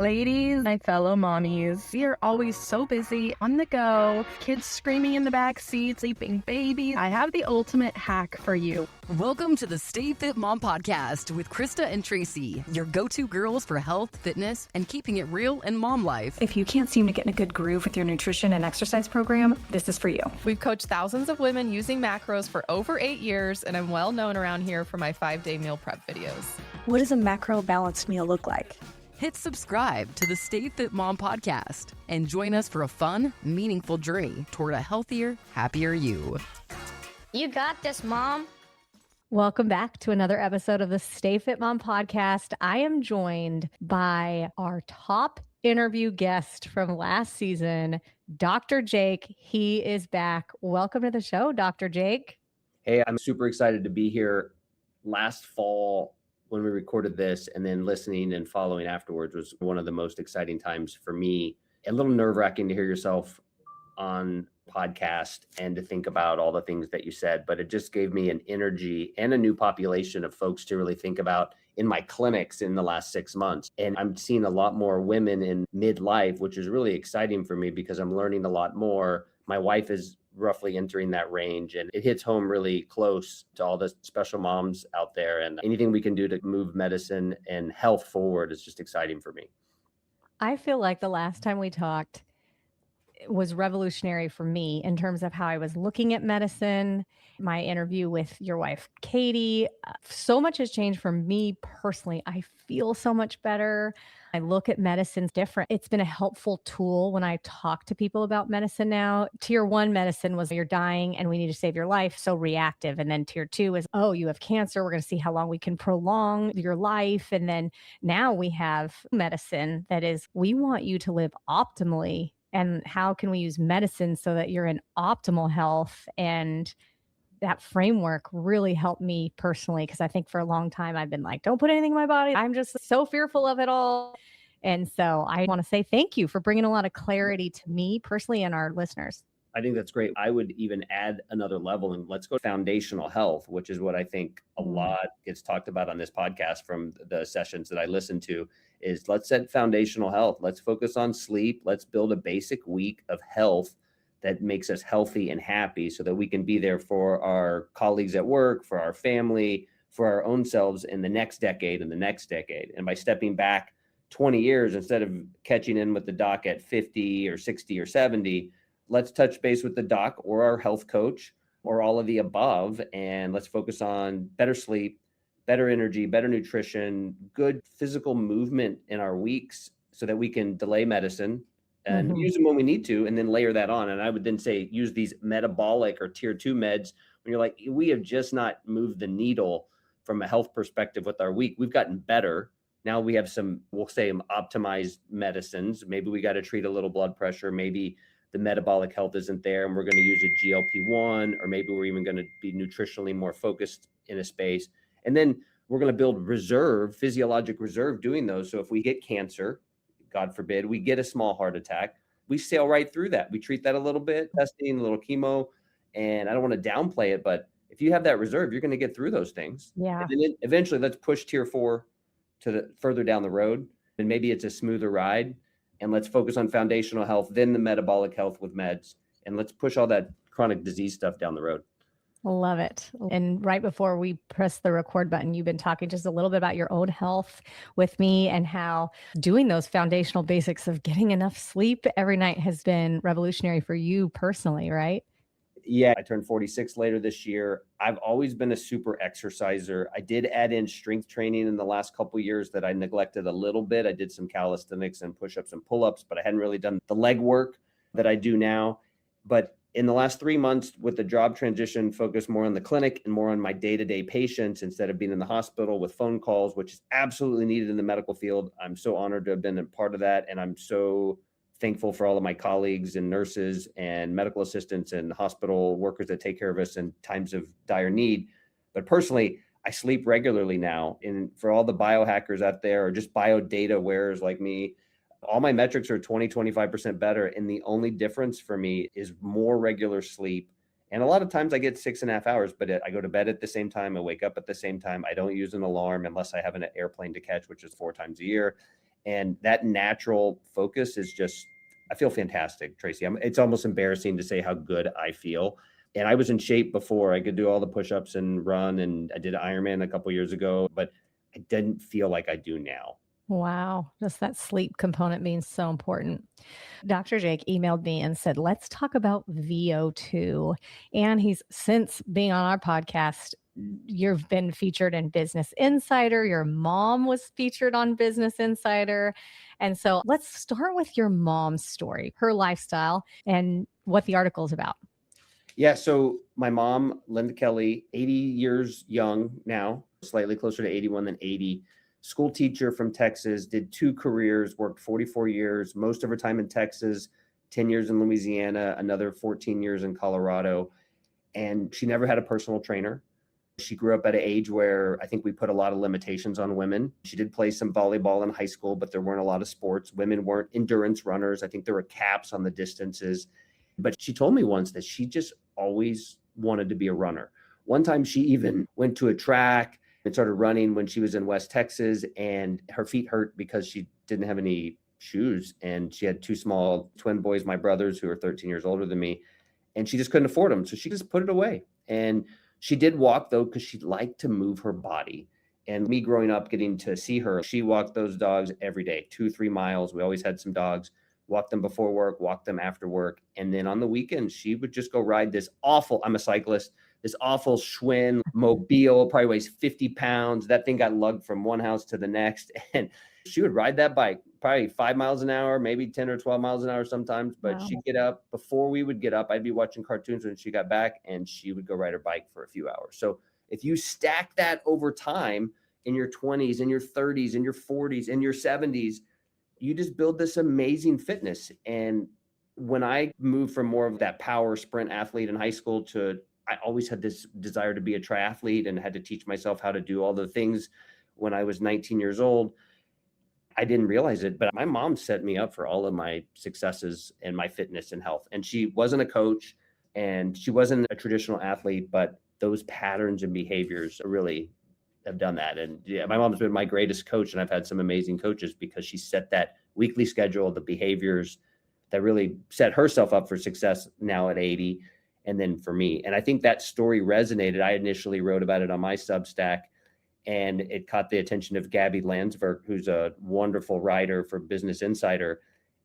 Ladies, my fellow mommies, we are always so busy, on the go, kids screaming in the back seat, sleeping babies. I have the ultimate hack for you. Welcome to the Stay Fit Mom Podcast with Krista and Tracy, your go-to girls for health, fitness, and keeping it real in mom life. If you can't seem to get in a good groove with your nutrition and exercise program, this is for you. We've coached thousands of women using macros for over 8 years, and I'm well known around here for my 5-day meal prep videos. What does a macro balanced meal look like? Hit subscribe to the Stay Fit Mom Podcast and join us for a fun, meaningful journey toward a healthier, happier you. You got this, Mom. Welcome back to another episode of the Stay Fit Mom Podcast. I am joined by our top interview guest from last season, Dr. Jake. He is back. Welcome to the show, Dr. Jake. Hey, I'm super excited to be here. Last fall, when we recorded this, and then listening and following afterwards was one of the most exciting times for me. A little nerve-wracking to hear yourself on podcast and to think about all the things that you said, but it just gave me an energy and a new population of folks to really think about in my clinics in the last 6 months. And I'm seeing a lot more women in midlife, which is really exciting for me because I'm learning a lot more. My wife is roughly entering that range, and it hits home really close to all the special moms out there, and anything we can do to move medicine and health forward is just exciting for me. I feel like the last time we talked was revolutionary for me in terms of how I was looking at medicine. My interview with your wife, Katie, so much has changed for me personally. I feel so much better. I look at medicine different. It's been a helpful tool when I talk to people about medicine now. Tier 1 medicine was you're dying and we need to save your life. So reactive. And then tier 2 is, oh, you have cancer. We're going to see how long we can prolong your life. And then now we have medicine that is, we want you to live optimally. And how can we use medicine so that you're in optimal health? And that framework really helped me personally, because I think for a long time I've been like, don't put anything in my body. I'm just so fearful of it all. And so I want to say thank you for bringing a lot of clarity to me personally and our listeners. I think that's great. I would even add another level, and let's go foundational health, which is what I think a lot gets talked about on this podcast from the sessions that I listen to, is let's set foundational health. Let's focus on sleep. Let's build a basic week of health that makes us healthy and happy so that we can be there for our colleagues at work, for our family, for our own selves in the next decade and the next decade. And by stepping back 20 years, instead of catching in with the doc at 50 or 60 or 70, let's touch base with the doc or our health coach or all of the above. And let's focus on better sleep, better energy, better nutrition, good physical movement in our weeks so that we can delay medicine and use them when we need to, and then layer that on. And I would then say, use these metabolic or tier 2 meds when you're like, we have just not moved the needle from a health perspective with our week. We've gotten better. Now we have some, we'll say, optimized medicines. Maybe we got to treat a little blood pressure. Maybe the metabolic health isn't there and we're going to use a GLP-1, or maybe we're even going to be nutritionally more focused in a space. And then we're going to build reserve, physiologic reserve doing those. So if we get cancer, God forbid, we get a small heart attack, we sail right through that. We treat that a little bit, testing, a little chemo. And I don't want to downplay it, but if you have that reserve, you're going to get through those things. Yeah. And then eventually let's push tier 4 to the further down the road. And maybe it's a smoother ride. And let's focus on foundational health, then the metabolic health with meds. And let's push all that chronic disease stuff down the road. Love it. And right before we press the record button, you've been talking just a little bit about your own health with me and how doing those foundational basics of getting enough sleep every night has been revolutionary for you personally, right? Yeah, I turned 46 later this year. I've always been a super exerciser. I did add in strength training in the last couple of years that I neglected a little bit. I did some calisthenics and push-ups and pull-ups, but I hadn't really done the leg work that I do now. But in the last 3 months with the job transition, focused more on the clinic and more on my day-to-day patients instead of being in the hospital with phone calls, which is absolutely needed in the medical field. I'm so honored to have been a part of that. And I'm so thankful for all of my colleagues and nurses and medical assistants and hospital workers that take care of us in times of dire need. But personally, I sleep regularly now. And for all the biohackers out there or just bio data wearers like me, all my metrics are 20, 25% better. And the only difference for me is more regular sleep. And a lot of times I get 6.5 hours, but I go to bed at the same time. I wake up at the same time. I don't use an alarm unless I have an airplane to catch, which is 4 times a year. And that natural focus is just, I feel fantastic, Tracy. It's almost embarrassing to say how good I feel. And I was in shape before. I could do all the push-ups and run, and I did Ironman a couple years ago, but I didn't feel like I do now. Wow, just that sleep component being so important. Dr. Jake emailed me and said, let's talk about VO2. And he's since being on our podcast, you've been featured in Business Insider. Your mom was featured on Business Insider. And so let's start with your mom's story, her lifestyle, and what the article is about. Yeah. So my mom, Linda Kelly, 80 years young now, slightly closer to 81 than 80. School teacher from Texas, did 2 careers, worked 44 years, most of her time in Texas, 10 years in Louisiana, another 14 years in Colorado. And she never had a personal trainer. She grew up at an age where I think we put a lot of limitations on women. She did play some volleyball in high school, but there weren't a lot of sports. Women weren't endurance runners. I think there were caps on the distances. But she told me once that she just always wanted to be a runner. One time she even went to a track and started running when she was in West Texas, and her feet hurt because she didn't have any shoes. And she had 2 small twin boys, my brothers, who are 13 years older than me, and she just couldn't afford them. So she just put it away. And she did walk, though, because she liked to move her body. And me growing up, getting to see her, she walked those dogs every day, 2-3 miles. We always had some dogs, walk them before work, walk them after work. And then on the weekends, she would just go ride this awful, I'm a cyclist, this awful Schwinn mobile, probably weighs 50 pounds. That thing got lugged from one house to the next. And she would ride that bike probably 5 miles an hour, maybe 10 or 12 miles an hour sometimes. But Wow. she'd get up before we would get up. I'd be watching cartoons when she got back, and she would go ride her bike for a few hours. So if you stack that over time in your 20s, in your 30s, in your 40s, in your 70s, you just build this amazing fitness. And when I moved from more of that power sprint athlete in high school to, I always had this desire to be a triathlete and had to teach myself how to do all the things when I was 19 years old. I didn't realize it, but my mom set me up for all of my successes and my fitness and health. And she wasn't a coach and she wasn't a traditional athlete, but those patterns and behaviors really have done that. And yeah, my mom's been my greatest coach, and I've had some amazing coaches because she set that weekly schedule, the behaviors that really set herself up for success now at 80. And then for me, and I think that story resonated. I initially wrote about it on my Substack, and it caught the attention of Gabby Landsberg, who's a wonderful writer for Business Insider.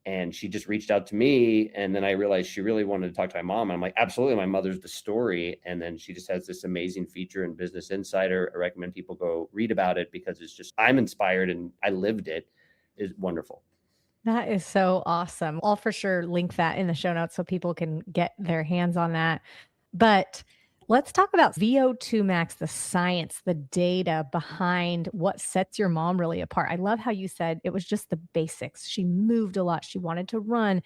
And she just reached out to me. And then I realized she really wanted to talk to my mom. And I'm like, absolutely. My mother's the story. And then she just has this amazing feature in Business Insider. I recommend people go read about it because it's just, I'm inspired and I lived it. Is wonderful. That is so awesome. I'll for sure link that in the show notes so people can get their hands on that. But let's talk about VO2 max, the science, the data behind what sets your mom really apart. I love how you said it was just the basics. She moved a lot. She wanted to run.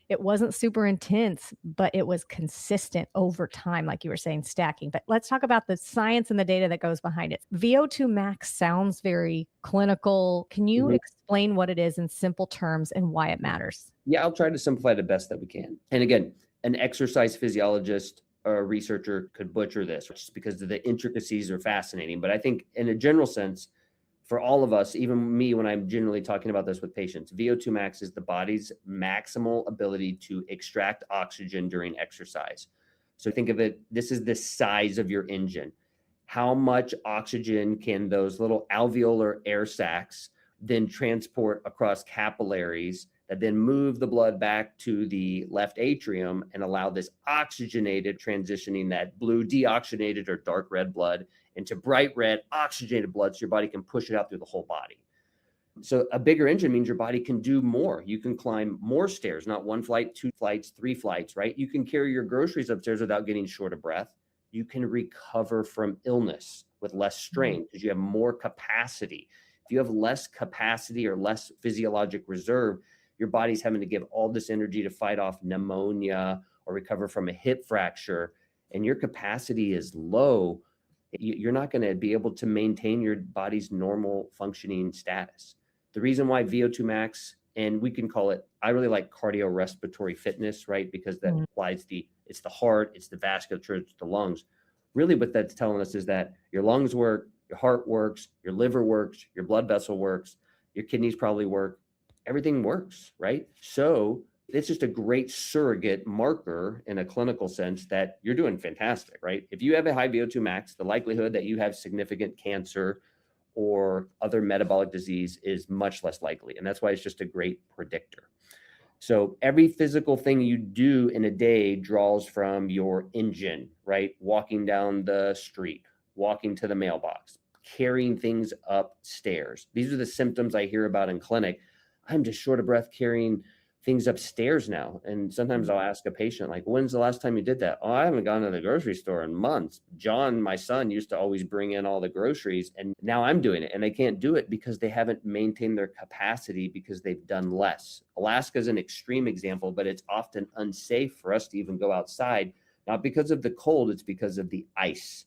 It wasn't super intense, but it was consistent over time, like you were saying, stacking. But let's talk about the science and the data that goes behind it. VO2 max sounds very clinical. Can you explain what it is in simple terms and why it matters? Yeah, I'll try to simplify the best that we can. And again, an exercise physiologist or a researcher could butcher this just because the intricacies are fascinating. But I think in a general sense, for all of us, even me, when I'm generally talking about this with patients, VO2 max is the body's maximal ability to extract oxygen during exercise. So think of it, this is the size of your engine. How much oxygen can those little alveolar air sacs then transport across capillaries that then move the blood back to the left atrium and allow this oxygenated transitioning, that blue deoxygenated or dark red blood into bright red oxygenated blood so your body can push it out through the whole body. So a bigger engine means your body can do more. You can climb more stairs, not 1 flight, 2 flights, 3 flights, right? You can carry your groceries upstairs without getting short of breath. You can recover from illness with less strain because you have more capacity. If you have less capacity or less physiologic reserve, your body's having to give all this energy to fight off pneumonia or recover from a hip fracture, and your capacity is low. You're not going to be able to maintain your body's normal functioning status. The reason why VO2 max, and we can call it, I really like cardiorespiratory fitness, right? Because that applies it's the heart, it's the vasculature, it's the lungs. Really what that's telling us is that your lungs work, your heart works, your liver works, your blood vessel works. your kidneys probably work, everything works, right? So it's just a great surrogate marker in a clinical sense that you're doing fantastic, right? If you have a high VO2 max, the likelihood that you have significant cancer or other metabolic disease is much less likely. And that's why it's just a great predictor. So every physical thing you do in a day draws from your engine, right? Walking down the street, walking to the mailbox, carrying things upstairs. These are the symptoms I hear about in clinic. I'm just short of breath carrying things upstairs now. And sometimes I'll ask a patient, like, when's the last time you did that? Oh, I haven't gone to the grocery store in months. John, my son, used to always bring in all the groceries, and now I'm doing it. And they can't do it because they haven't maintained their capacity because they've done less. Alaska is an extreme example, but it's often unsafe for us to even go outside, not because of the cold, it's because of the ice.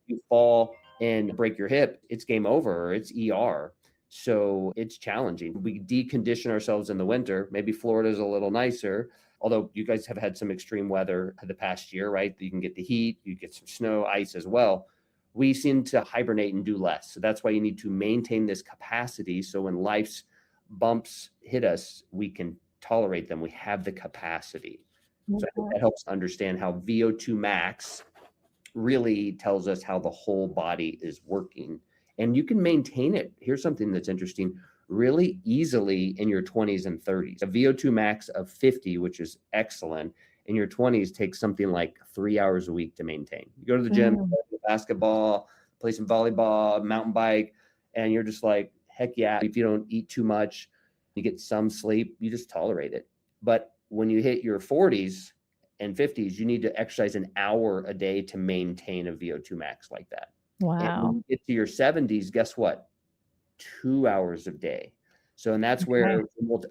You fall and break your hip, it's game over, or it's ER. So it's challenging. We decondition ourselves in the winter. Maybe Florida's a little nicer, although you guys have had some extreme weather the past year, right? You can get the heat, you get some snow, ice as well. We seem to hibernate and do less. So that's why you need to maintain this capacity. So when life's bumps hit us, we can tolerate them. We have the capacity. So I think that helps understand how VO2 max really tells us how the whole body is working. And you can maintain it. Here's something that's interesting, really easily in your 20s and 30s. A VO2 max of 50, which is excellent, in your 20s takes something like 3 hours a week to maintain. You go to the gym, play basketball, play some volleyball, mountain bike, and you're just like, heck yeah. If you don't eat too much, you get some sleep, you just tolerate it. But when you hit your 40s and 50s, you need to exercise an hour a day to maintain a VO2 max like that. Wow. And when you get to your 70s, guess what? 2 hours a day. So, and that's where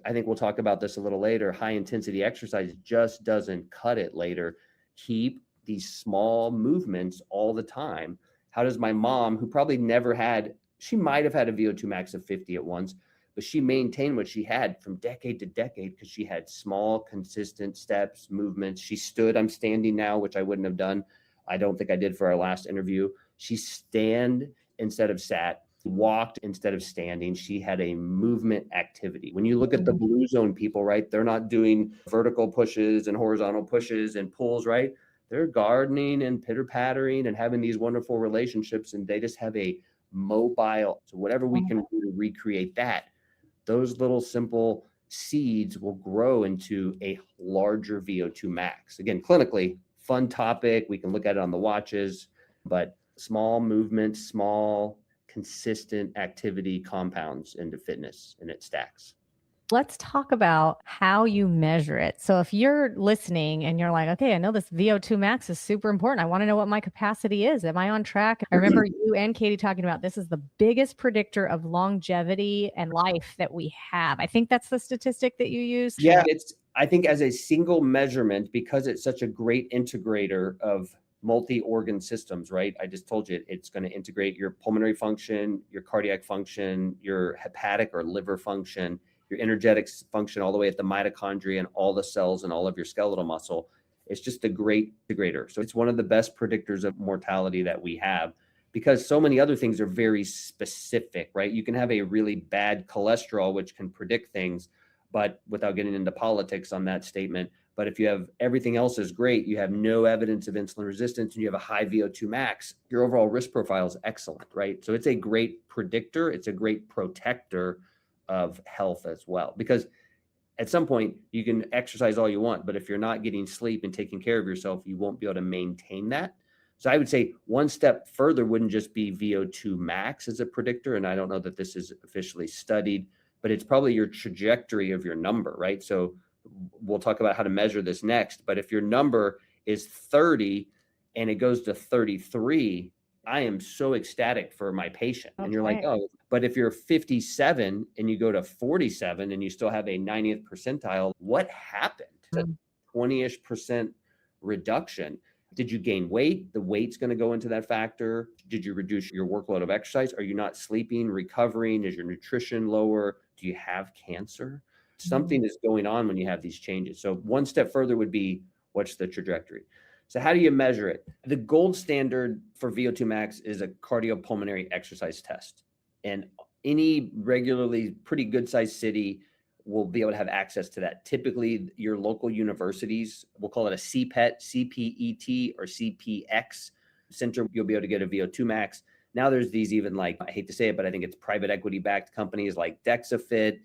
I think we'll talk about this a little later. High intensity exercise just doesn't cut it later. Keep these small movements all the time. How does my mom, who probably never had, she might have had a VO2 max of 50 at once, but she maintained what she had from decade to decade because she had small, consistent steps, movements. She stood, I'm standing now, which I wouldn't have done. I don't think I did for our last interview. She stand instead of sat, walked instead of standing. She had a movement activity. When you look at the blue zone people, right, they're not doing vertical pushes and horizontal pushes and pulls, right? They're gardening and pitter pattering and having these wonderful relationships, and they just have a mobile. So whatever we can do to recreate that, those little simple seeds will grow into a larger VO2 max. Again, clinically, fun topic. We can look at it on the watches, but small movements, small, consistent activity compounds into fitness, and it stacks. Let's talk about how you measure it. So if you're listening and you're like, okay, I know this VO2 max is super important. I want to know what my capacity is. Am I on track? I remember you and Katie talking about this is the biggest predictor of longevity and life that we have. I think that's the statistic that you use. Yeah, I think as a single measurement, because it's such a great integrator of multi-organ systems, right? I just told you it's going to integrate your pulmonary function, your cardiac function, your hepatic or liver function, your energetic function, all the way at the mitochondria and all the cells and all of your skeletal muscle. It's just a great integrator. So it's one of the best predictors of mortality that we have, because so many other things are very specific, right? You can have a really bad cholesterol, which can predict things, but without getting into politics on that statement. But if you have everything else is great, you have no evidence of insulin resistance, and you have a high VO2 max, your overall risk profile is excellent, right? So it's a great predictor. It's a great protector of health as well, because at some point you can exercise all you want, but if you're not getting sleep and taking care of yourself, you won't be able to maintain that. So I would say one step further wouldn't just be VO2 max as a predictor. And I don't know that this is officially studied, but it's probably your trajectory of your number, right? So we'll talk about how to measure this next, but if your number is 30 and it goes to 33, I am so ecstatic for my patient. And you're like, oh, but if you're 57 and you go to 47 and you still have a 90th percentile, what happened? A 20-ish% reduction. Did you gain weight? The weight's going to go into that factor. Did you reduce your workload of exercise? Are you not sleeping, recovering? Is your nutrition lower? Do you have cancer? Something is going on when you have these changes. So one step further would be, what's the trajectory? So how do you measure it? The gold standard for VO2 max is a cardiopulmonary exercise test. And any regularly pretty good sized city will be able to have access to that. Typically, your local universities, we'll call it a CPET, CPET, or CPX center. You'll be able to get a VO2 max. Now there's these even like, I hate to say it, but I think it's private equity backed companies like DexaFit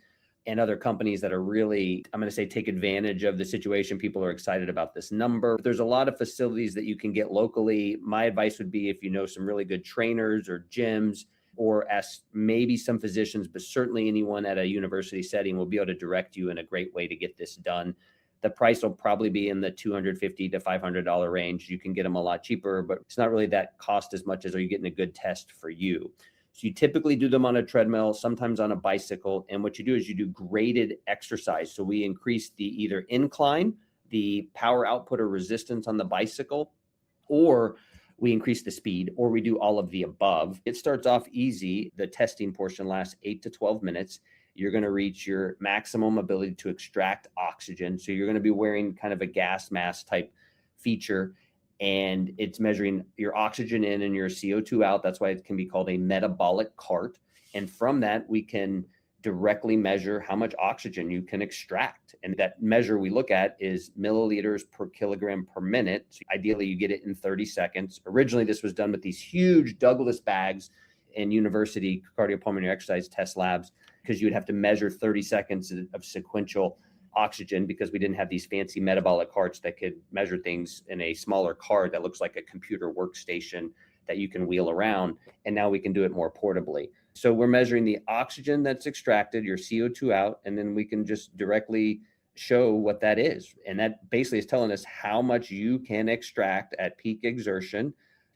and other companies that are really, I'm going to say, take advantage of the situation. People are excited about this number. There's a lot of facilities that you can get locally. My advice would be if you know some really good trainers or gyms, or ask maybe some physicians, but certainly anyone at a university setting will be able to direct you in a great way to get this done. The price will probably be in the $250 to $500 range. You can get them a lot cheaper, but it's not really that cost as much as are you getting a good test for you. So you typically do them on a treadmill, sometimes on a bicycle. And what you do is you do graded exercise. So we increase the either incline, the power output or resistance on the bicycle, or we increase the speed, or we do all of the above. It starts off easy. The testing portion lasts 8 to 12 minutes. You're going to reach your maximum ability to extract oxygen. So you're going to be wearing kind of a gas mask type feature, and it's measuring your oxygen in and your CO2 out. That's why it can be called a metabolic cart. And from that, we can directly measure how much oxygen you can extract. And that measure we look at is milliliters per kilogram per minute. So ideally, you get it in 30 seconds. Originally, this was done with these huge Douglas bags in university cardiopulmonary exercise test labs, because you would have to measure 30 seconds of sequential oxygen, because we didn't have these fancy metabolic carts that could measure things in a smaller cart that looks like a computer workstation that you can wheel around. And now we can do it more portably. So we're measuring the oxygen that's extracted, your CO2 out, and then we can just directly show what that is. And that basically is telling us how much you can extract at peak exertion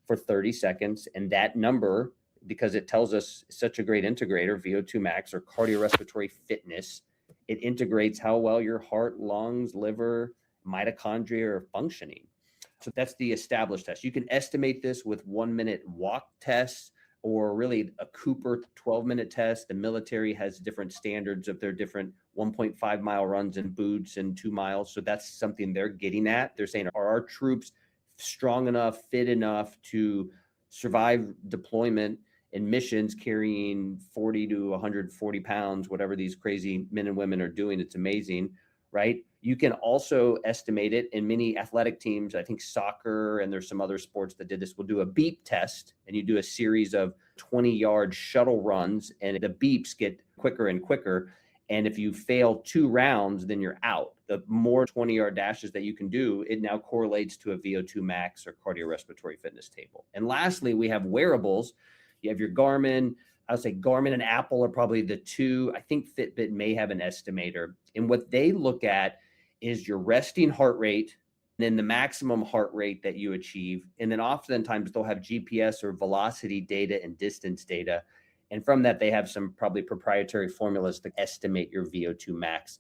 for 30 seconds. And that number, because it tells us such a great integrator, VO2 max or cardiorespiratory fitness, it integrates how well your heart, lungs, liver, mitochondria are functioning. So that's the established test. You can estimate this with 1 minute walk tests, or really a Cooper 12-minute test. The military has different standards of their different 1.5 mile runs in boots and 2 miles. So that's something they're getting at. They're saying, are our troops strong enough, fit enough to survive deployment and missions carrying 40 to 140 pounds, whatever these crazy men and women are doing? It's amazing, right? You can also estimate it in many athletic teams. I think soccer, and there's some other sports that did this, will do a beep test, and you do a series of 20-yard shuttle runs, and the beeps get quicker and quicker. And if you fail 2 rounds, then you're out. The more 20-yard dashes that you can do, it now correlates to a VO2 max or cardiorespiratory fitness table. And lastly, we have wearables. You have your Garmin. I would say Garmin and Apple are probably the two. I think Fitbit may have an estimator. And what they look at is your resting heart rate, and then the maximum heart rate that you achieve. And then oftentimes they'll have GPS or velocity data and distance data. And from that, they have some probably proprietary formulas to estimate your VO2 max.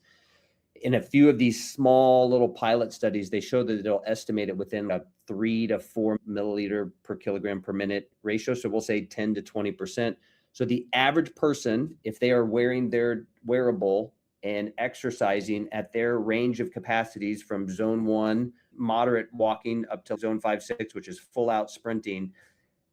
In a few of these small little pilot studies, they show that it'll estimate it within a 3 to 4 milliliter per kilogram per minute ratio. So we'll say 10 to 20%. So the average person, if they are wearing their wearable and exercising at their range of capacities from zone 1, moderate walking, up to zone 5, 6, which is full out sprinting,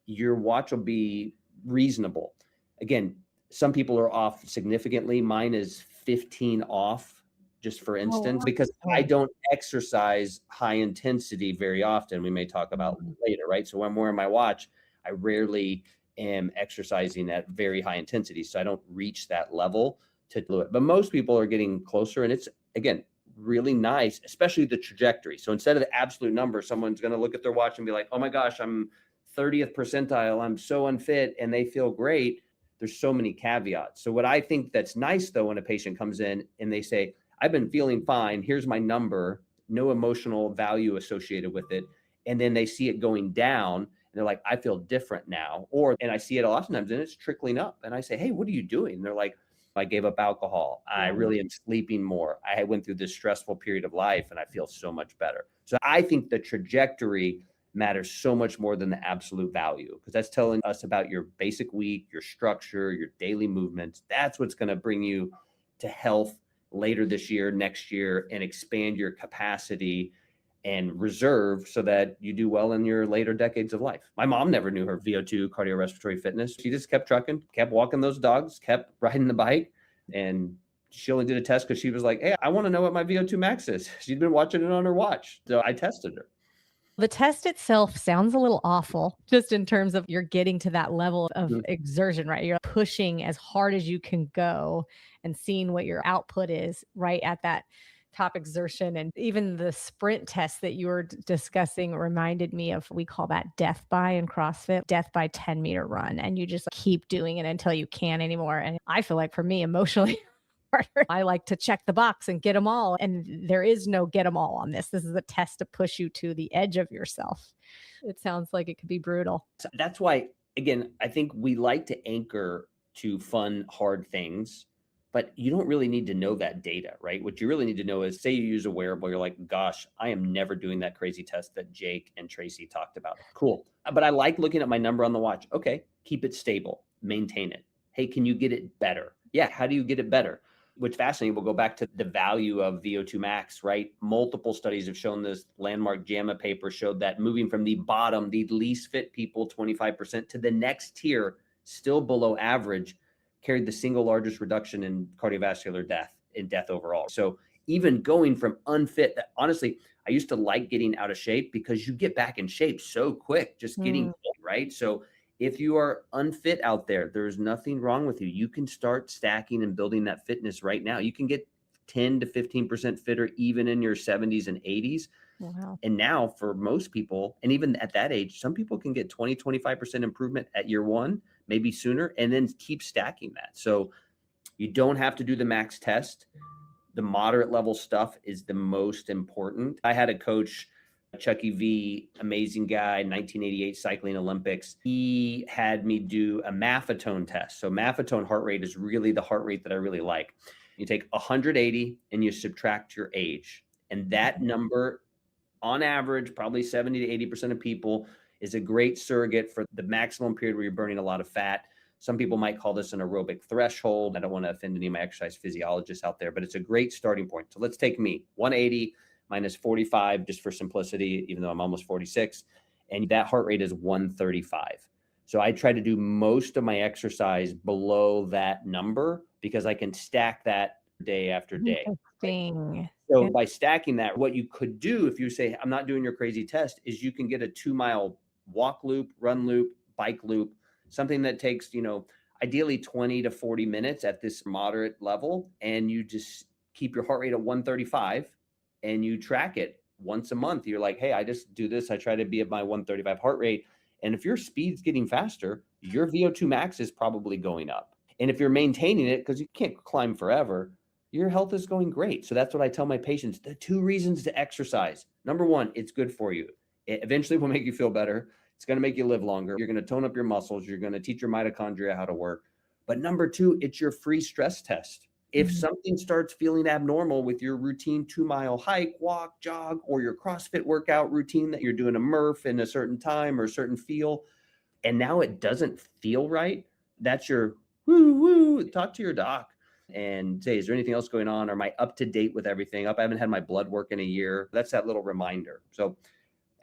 your watch will be reasonable. Again, some people are off significantly. Mine is 15 off, just for instance, because I don't exercise high intensity very often. We may talk about later, right? So when I'm wearing my watch, I rarely am exercising at very high intensity. So I don't reach that level to do it. But most people are getting closer, and it's, again, really nice, especially the trajectory. So instead of the absolute number, someone's going to look at their watch and be like, oh my gosh, I'm 30th percentile, I'm so unfit, and they feel great. There's so many caveats. So what I think that's nice, though, when a patient comes in and they say, I've been feeling fine, here's my number, no emotional value associated with it, and then they see it going down, and they're like, I feel different now. And I see it a lot of times, and it's trickling up. And I say, hey, what are you doing? And they're like, I gave up alcohol. I really am sleeping more. I went through this stressful period of life, and I feel so much better. So I think the trajectory matters so much more than the absolute value, because that's telling us about your basic week, your structure, your daily movements. That's what's going to bring you to health later this year, next year, and expand your capacity and reserve so that you do well in your later decades of life. My mom never knew her VO2 cardiorespiratory fitness. She just kept trucking, kept walking those dogs, kept riding the bike. And she only did a test because she was like, hey, I want to know what my VO2 max is. She'd been watching it on her watch. So I tested her. The test itself sounds a little awful, just in terms of you're getting to that level of exertion, right? You're pushing as hard as you can go and seeing what your output is right at that top exertion. And even the sprint test that you were discussing reminded me of, we call that death by in CrossFit, death by 10-meter run. And you just keep doing it until you can't anymore. And I feel like for me, emotionally, I like to check the box and get them all. And there is no get them all on this. This is a test to push you to the edge of yourself. It sounds like it could be brutal. So that's why, again, I think we like to anchor to fun, hard things, but you don't really need to know that data, right? What you really need to know is, say you use a wearable, you're like, gosh, I am never doing that crazy test that Jake and Tracy talked about. Cool. But I like looking at my number on the watch. Okay, keep it stable, maintain it. Hey, can you get it better? Yeah, how do you get it better? Which fascinating, we'll go back to the value of VO2 max, right? Multiple studies have shown this. Landmark JAMA paper showed that moving from the bottom, the least fit people, 25%, to the next tier, still below average, carried the single largest reduction in cardiovascular death, in death overall. So even going from unfit, that honestly, I used to like getting out of shape because you get back in shape so quick, just getting fit, right? So if you are unfit out there, there's nothing wrong with you. You can start stacking and building that fitness right now. You can get 10 to 15% fitter even in your 70s and 80s. Wow. And now for most people, and even at that age, some people can get 20, 25% improvement at year one, maybe sooner, and then keep stacking that. So you don't have to do the max test. The moderate level stuff is the most important. I had a coach, Chucky V, amazing guy, 1988 cycling Olympics. He had me do a maffetone test. So maffetone heart rate is really the heart rate that I really like. You take 180 and you subtract your age. And that number, on average, probably 70 to 80% of people, is a great surrogate for the maximum period where you're burning a lot of fat. Some people might call this an aerobic threshold. I don't want to offend any of my exercise physiologists out there, but it's a great starting point. So let's take me, 180 minus 45, just for simplicity, even though I'm almost 46. And that heart rate is 135. So I try to do most of my exercise below that number because I can stack that day after day. Interesting. So by stacking that, what you could do if you say, I'm not doing your crazy test, is you can get a 2-mile walk loop, run loop, bike loop, something that takes, ideally 20 to 40 minutes at this moderate level. And you just keep your heart rate at 135 and you track it once a month. You're like, hey, I just do this. I try to be at my 135 heart rate. And if your speed's getting faster, your VO2 max is probably going up. And if you're maintaining it, because you can't climb forever, your health is going great. So that's what I tell my patients. The 2 reasons to exercise. Number 1, it's good for you. It eventually will make you feel better. It's going to make you live longer. You're going to tone up your muscles. You're going to teach your mitochondria how to work. But number 2, it's your free stress test. If something starts feeling abnormal with your routine 2-mile hike, walk, jog, or your CrossFit workout routine that you're doing a Murph in a certain time or a certain feel, and now it doesn't feel right, that's your woo. Talk to your doc and say, is there anything else going on? Am I up to date with everything? I haven't had my blood work in a year. That's that little reminder. So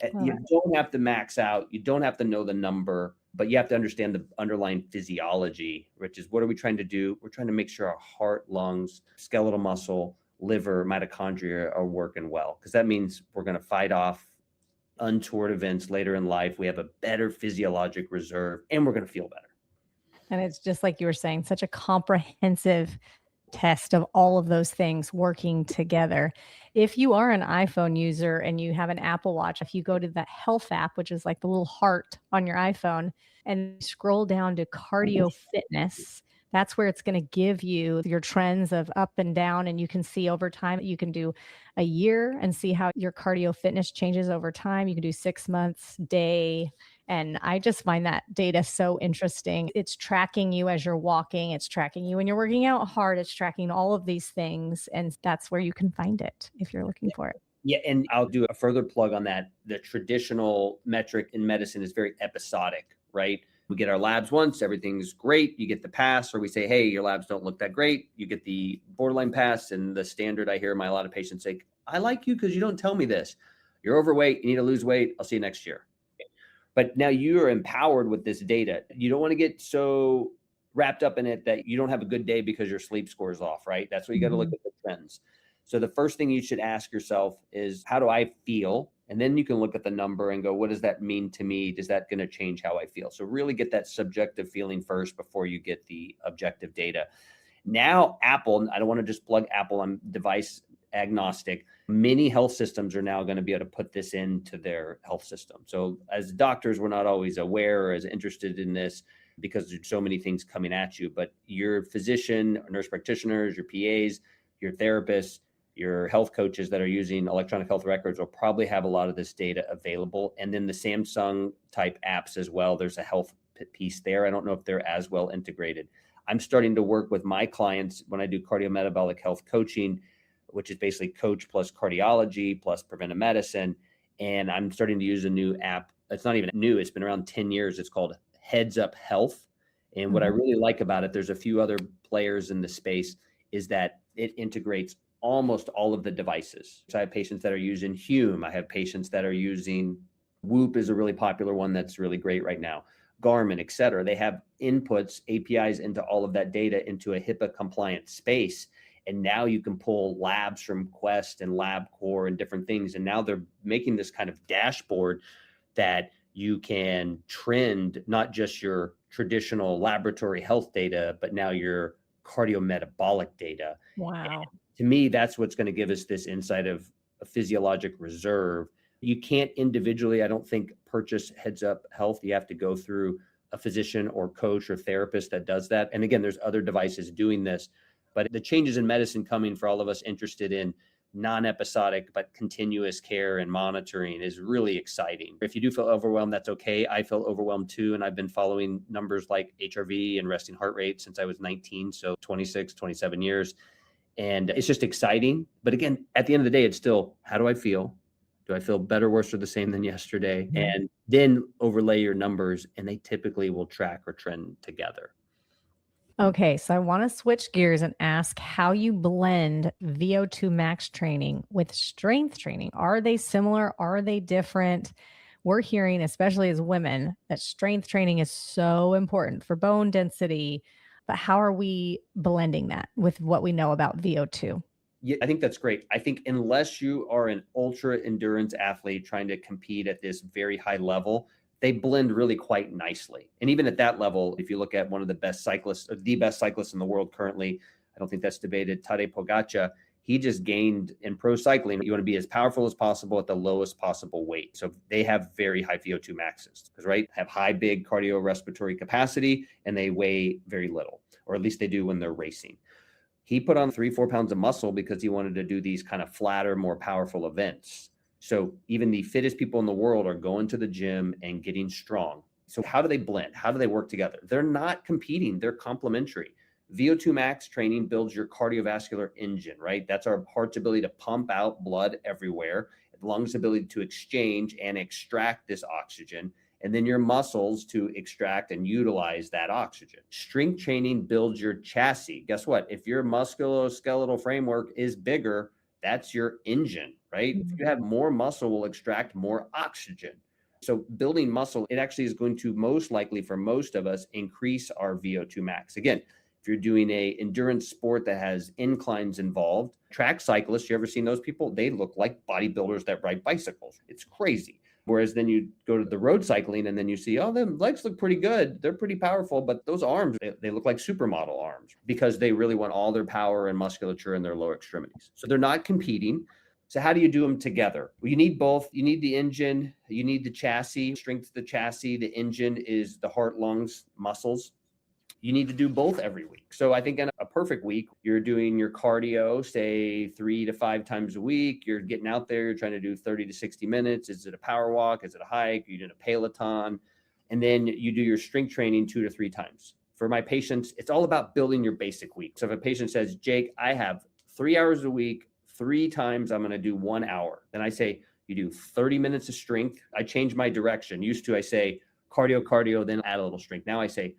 you don't have to max out. You don't have to know the number, but you have to understand the underlying physiology, which is, what are we trying to do? We're trying to make sure our heart, lungs, skeletal muscle, liver, mitochondria are working well, because that means we're going to fight off untoward events later in life. We have a better physiologic reserve and we're going to feel better. And it's just like you were saying, such a comprehensive test of all of those things working together. If you are an iPhone user and you have an Apple Watch, if you go to the health app, which is like the little heart on your iPhone, and scroll down to cardio fitness, that's where it's going to give you your trends of up and down. And you can see over time, you can do a year and see how your cardio fitness changes over time. You can do 6 months, day. And I just find that data so interesting. It's tracking you as you're walking. It's tracking you when you're working out hard. It's tracking all of these things. And that's where you can find it if you're looking for it. Yeah. And I'll do a further plug on that. The traditional metric in medicine is very episodic, right? We get our labs once, everything's great. You get the pass, or we say, hey, your labs don't look that great. You get the borderline pass. And the standard I hear a lot of patients say, I like you because you don't tell me this. You're overweight. You need to lose weight. I'll see you next year. But now you are empowered with this data. You don't want to get so wrapped up in it that you don't have a good day because your sleep score is off, right? That's where you got to look at the trends. So the first thing you should ask yourself is, how do I feel? And then you can look at the number and go, what does that mean to me? Is that going to change how I feel? So really get that subjective feeling first before you get the objective data. Now, Apple, I don't want to just plug Apple, I'm device agnostic. Many health systems are now going to be able to put this into their health system. So as doctors, we're not always aware or as interested in this because there's so many things coming at you. But your physician, nurse practitioners, your PAs, your therapists, your health coaches that are using electronic health records will probably have a lot of this data available. And then the Samsung type apps as well. There's a health piece there. I don't know if they're as well integrated. I'm starting to work with my clients when I do cardiometabolic health coaching, which is basically coach plus cardiology plus preventive medicine. And I'm starting to use a new app. It's not even new. It's been around 10 years. It's called Heads Up Health. And what I really like about it, there's a few other players in the space, is that it integrates almost all of the devices. So I have patients that are using Hume. I have patients that are using Whoop is a really popular one that's really great right now. Garmin, et cetera. They have inputs, APIs into all of that data into a HIPAA compliant space. And now you can pull labs from Quest and LabCorp and different things. And now they're making this kind of dashboard that you can trend not just your traditional laboratory health data, but now your cardiometabolic data. Wow. And to me, that's what's going to give us this insight of a physiologic reserve. You can't individually, I don't think, purchase Heads Up Health. You have to go through a physician or coach or therapist that does that. And again, there's other devices doing this. But the changes in medicine coming for all of us interested in non-episodic but continuous care and monitoring is really exciting. If you do feel overwhelmed, that's okay. I feel overwhelmed too. And I've been following numbers like HRV and resting heart rate since I was 19. So 26, 27 years. And it's just exciting. But again, at the end of the day, it's still, how do I feel? Do I feel better, worse, or the same than yesterday? Mm-hmm. And then overlay your numbers, and they typically will track or trend together. Okay, so I want to switch gears and ask how you blend VO2 max training with strength training. Are they similar? Are they different? We're hearing, especially as women, that strength training is so important for bone density. But how are we blending that with what we know about VO2? Yeah, I think that's great. I think unless you are an ultra endurance athlete trying to compete at this very high level, they blend really quite nicely. And even at that level, if you look at one of the best cyclists, or the best cyclist in the world currently, I don't think that's debated, Tadej Pogačar, he just gained in pro cycling. You want to be as powerful as possible at the lowest possible weight. So they have very high VO2 maxes, because right, have high, big cardiorespiratory capacity, and they weigh very little, or at least they do when they're racing. He put on 3-4 pounds of muscle because he wanted to do these kind of flatter, more powerful events. So even the fittest people in the world are going to the gym and getting strong. So how do they blend? How do they work together? They're not competing. They're complementary. VO2 max training builds your cardiovascular engine, right? That's our heart's ability to pump out blood everywhere, lungs' ability to exchange and extract this oxygen, and then your muscles to extract and utilize that oxygen. Strength training builds your chassis. Guess what? If your musculoskeletal framework is bigger, that's your engine, right? If you have more muscle, will extract more oxygen. So building muscle, it actually is going to most likely for most of us increase our VO2 max. Again, if you're doing a endurance sport that has inclines involved, track cyclists, you ever seen those people? They look like bodybuilders that ride bicycles. It's crazy. Whereas then you go to the road cycling and then you see, oh, them legs look pretty good. They're pretty powerful, but those arms, they look like supermodel arms because they really want all their power and musculature in their lower extremities. So they're not competing. So how do you do them together? Well, you need both. You need the engine, you need the chassis, strength of the chassis. The engine is the heart, lungs, muscles. You need to do both every week. So I think in a perfect week, you're doing your cardio, say 3 to 5 times a week. You're getting out there, you're trying to do 30 to 60 minutes. Is it a power walk? Is it a hike? Are you doing a Peloton? And then you do your strength training 2 to 3 times. For my patients, it's all about building your basic week. So if a patient says, Jake, I have 3 hours a week, 3 times I'm going to do 1 hour. Then I say, you do 30 minutes of strength. I change my direction. Used to, I say cardio, then add a little strength. Now I say,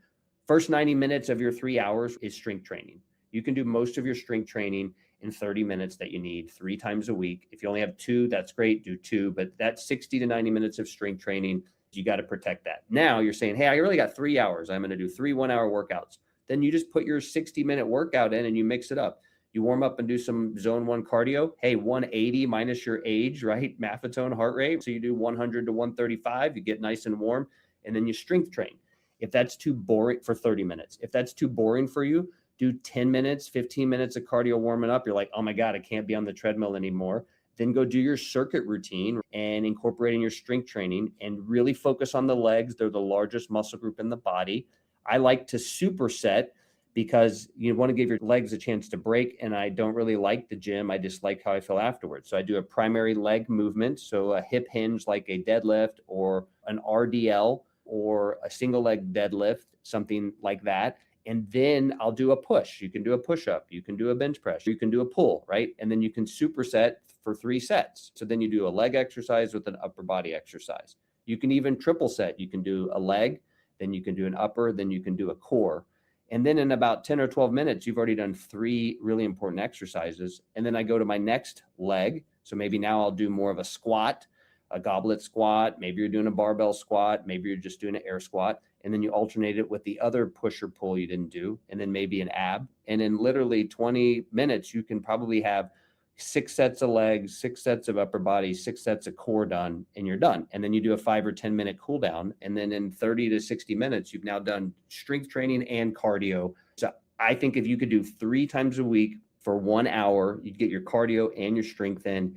first 90 minutes of your 3 hours is strength training. You can do most of your strength training. and 30 minutes that you need 3 times a week. If you only have 2, that's great, do 2, but that's 60 to 90 minutes of strength training. You got to protect that. Now you're saying, hey, I really got 3 hours. I'm going to do 3 1-hour workouts. Then you just put your 60-minute workout in and you mix it up. You warm up and do some zone 1 cardio. Hey, 180 minus your age, right? Maffetone heart rate. So you do 100 to 135, you get nice and warm, and then you strength train. If that's too boring for 30 minutes, if that's too boring for you, do 10 minutes, 15 minutes of cardio warming up. You're like, oh my God, I can't be on the treadmill anymore. Then go do your circuit routine and incorporating your strength training and really focus on the legs. They're the largest muscle group in the body. I like to superset because you want to give your legs a chance to break. And I don't really like the gym. I just like how I feel afterwards. So I do a primary leg movement. So a hip hinge, like a deadlift or an RDL or a single leg deadlift, something like that. And then I'll do a push. You can do a push-up, you can do a bench press, you can do a pull, right? And then you can superset for 3 sets. So then you do a leg exercise with an upper body exercise. You can even triple set. You can do a leg, then you can do an upper, then you can do a core. And then in about 10 or 12 minutes, you've already done 3 really important exercises. And then I go to my next leg. So maybe now I'll do more of a squat, a goblet squat. Maybe you're doing a barbell squat. Maybe you're just doing an air squat. And then you alternate it with the other push or pull you didn't do, and then maybe an ab. And in literally 20 minutes, you can probably have 6 sets of legs, 6 sets of upper body, 6 sets of core done, and you're done. And then you do a 5 or 10 minute cool down. And then in 30 to 60 minutes, you've now done strength training and cardio. So I think if you could do 3 times a week for 1 hour, you'd get your cardio and your strength in.